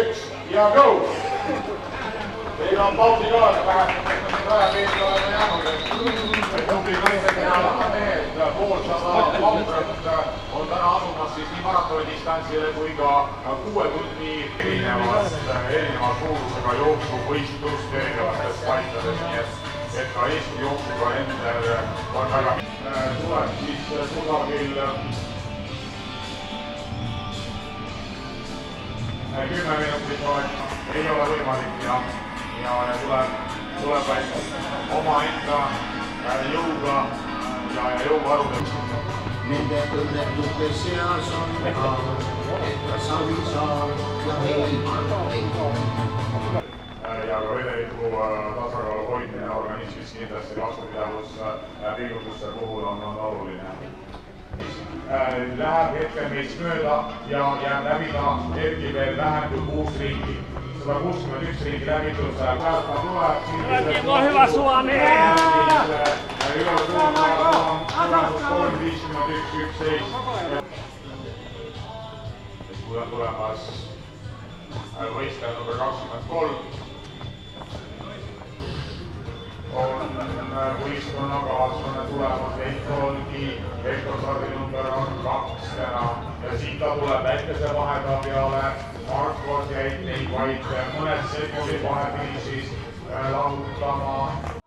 üks ja go! Teil on pausi ka, vähe meest oleme jäänud. Tubli naisega mehed, poolsada vautrat on täna asumas siis nii maratonidistantsile kui ka 6 tunni erineva suurusega jooksuvõistlust erinevates paikades, nii et ka Eesti jooksukalender on väga tuleb siis kusagil 10 minutit ei ole võimalik ja tuleb omaenda jõuga ja jõuvarudeks. Nende õnnetute seas on ka, et ka Savisaar ja Heimann ei ole. Ja ka vedeliku tasakaalu hoidmine organismis kindlasti vastupidavus pingutuste puhul on oluline. Läheb hetkel meist mööda ja jääb läbida hetki veel vähem kui 6 ringi. 161 ringi läbitud, päevka tuleb. Teemo hyvä Suomi! Tulemus 3.51.11. Kui on tulemas võistleja number 23. On võistkonnakaaslane tulemas Veitolgi, Veitolsardi number on 2 täna ja siit ta tuleb väikese vahega peale. Markos jäid neid vaid mõned sekundid vahefinišis lahutama.